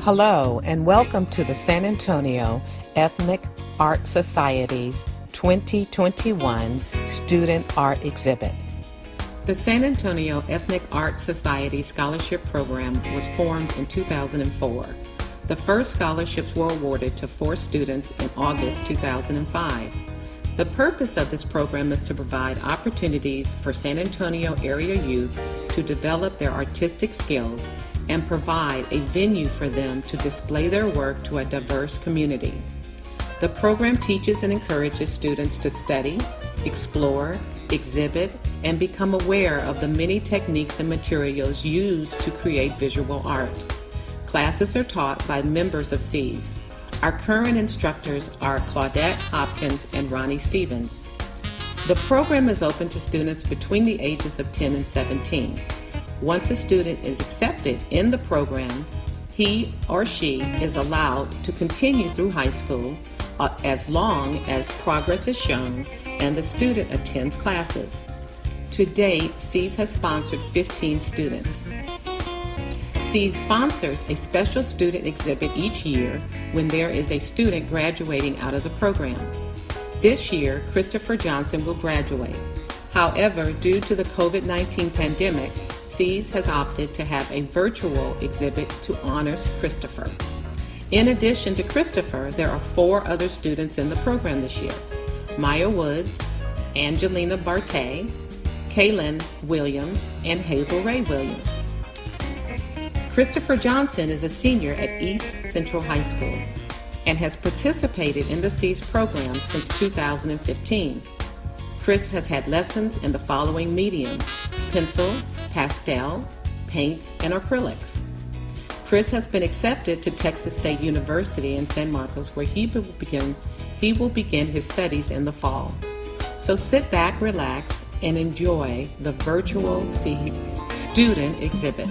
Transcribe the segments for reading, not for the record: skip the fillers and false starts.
Hello and welcome to the San Antonio Ethnic Art Society's 2021 Student Art Exhibit. The San Antonio Ethnic Art Society Scholarship Program was formed in 2004. The first scholarships were awarded to 4 students in August 2005. The purpose of this program is to provide opportunities for San Antonio area youth to develop their artistic skills and provide a venue for them to display their work to a diverse community. The program teaches and encourages students to study, explore, exhibit, and become aware of the many techniques and materials used to create visual art. Classes are taught by members of SAEAS. Our current instructors are Claudette Hopkins and Ronnie Stevens. The program is open to students between the ages of 10 and 17. Once a student is accepted in the program, he or she is allowed to continue through high school as long as progress is shown and the student attends classes. To date, SAEAS has sponsored 15 students. SAEAS sponsors a special student exhibit each year when there is a student graduating out of the program. This year, Christopher Johnson will graduate. However, due to the COVID-19 pandemic, SAEAS has opted to have a virtual exhibit to honor Christopher. In addition to Christopher, there are 4 other students in the program this year: Maya Woods, Angelina Bartay, Kaylin Williams, and Hazel Ray Williams. Christopher Johnson is a senior at East Central High School and has participated in the SAEAS program since 2015. Chris has had lessons in the following mediums: pencil, pastel, paints, and acrylics. Chris has been accepted to Texas State University in San Marcos, where he will begin his studies in the fall. So sit back, relax, and enjoy the virtual SAEAS student exhibit.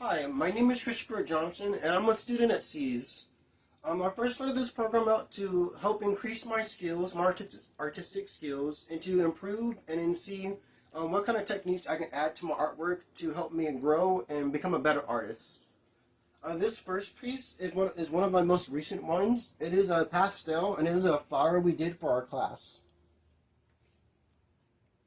Hi, my name is Christopher Johnson, and I'm a student at SAEAS. I first started this program out to help increase my skills, my artistic skills, and to improve and then see what kind of techniques I can add to my artwork to help me grow and become a better artist. This first piece is one of my most recent ones. It is a pastel, and it is a flower we did for our class.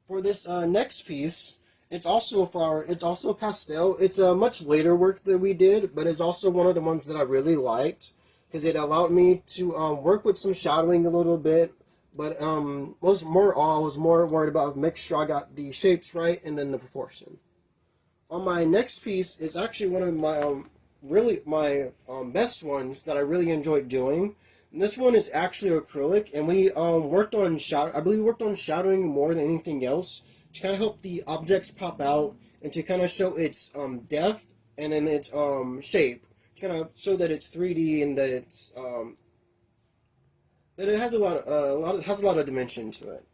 For this next piece, it's also a flower. It's also a pastel. It's a much later work that we did, but it's also one of the ones that I really liked because it allowed me to work with some shadowing a little bit. But I was more worried about making sure I got the shapes right and then the proportion. On my next piece is actually one of my best ones that I really enjoyed doing. And this one is actually acrylic, and we worked on shadowing more than anything else to kind of help the objects pop out and to kind of show its depth and then its shape, to kind of show that it's 3D and that it's that it has a lot of dimension to it.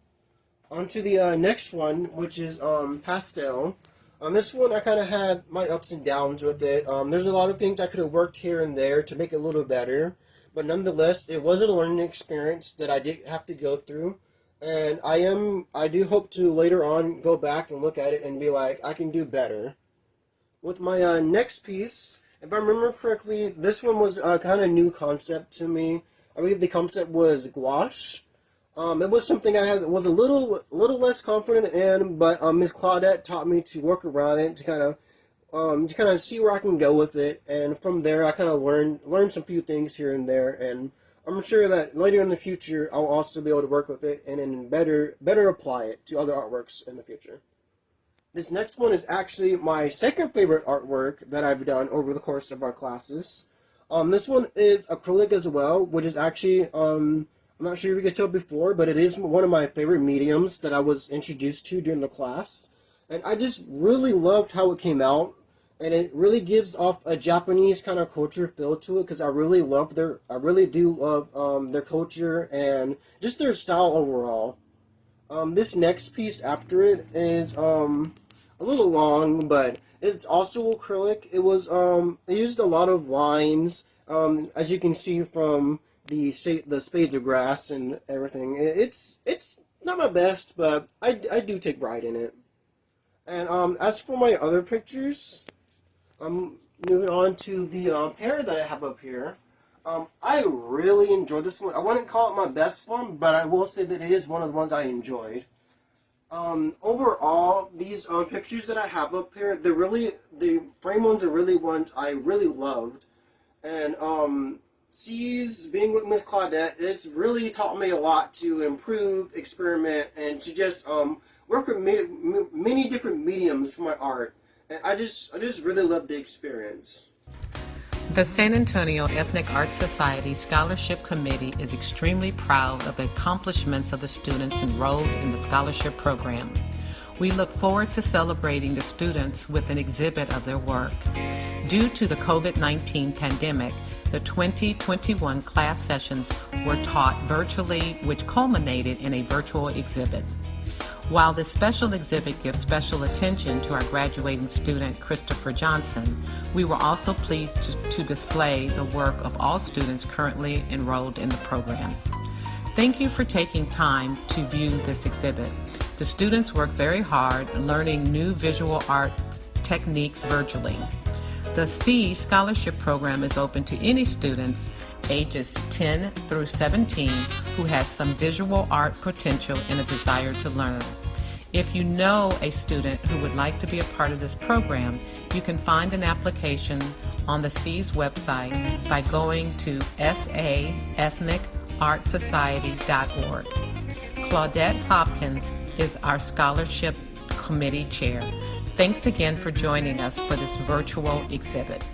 On to the next one, which is pastel. On this one, I kind of had my ups and downs with it. There's a lot of things I could have worked here and there to make it a little better, but nonetheless, it was a learning experience that I did have to go through. And I do hope to later on go back and look at it and be like, I can do better. With my next piece, if I remember correctly, this one was a kind of new concept to me. I believe the concept was gouache. It was something was a little less confident in, but Ms. Claudette taught me to work around it to kind of see where I can go with it, and from there I kind of learned some few things here and there, and I'm sure that later in the future I'll also be able to work with it and then better apply it to other artworks in the future. This next one is actually my second favorite artwork that I've done over the course of our classes. This one is acrylic as well, which is actually I'm not sure if you could tell before, but it is one of my favorite mediums that I was introduced to during the class. And I just really loved how it came out. And it really gives off a Japanese kind of culture feel to it because I really do love their culture and just their style overall. This next piece after it is a little long, but it's also acrylic. It used a lot of lines, as you can see from the spades of grass and everything. It's not my best, but I do take pride in it. And as for my other pictures, moving on to the pair that I have up here. I really enjoyed this one. I wouldn't call it my best one, but I will say that it is one of the ones I enjoyed. Overall, these pictures that I have up here, the frame ones are really ones I really loved. And SAEAS, being with Miss Claudette, it's really taught me a lot to improve, experiment, and to just work with many different mediums for my art. And I just really love the experience. The San Antonio Ethnic Art Society Scholarship Committee is extremely proud of the accomplishments of the students enrolled in the scholarship program. We look forward to celebrating the students with an exhibit of their work. Due to the COVID-19 pandemic, the 2021 class sessions were taught virtually, which culminated in a virtual exhibit. While this special exhibit gives special attention to our graduating student, Christopher Johnson, we were also pleased to display the work of all students currently enrolled in the program. Thank you for taking time to view this exhibit. The students worked very hard learning new visual art techniques virtually. The SAEAS Scholarship Program is open to any students ages 10 through 17 who has some visual art potential and a desire to learn. If you know a student who would like to be a part of this program, you can find an application on the SAEAS website by going to saethnicartsociety.org. Claudette Hopkins is our Scholarship Committee Chair. Thanks again for joining us for this virtual exhibit.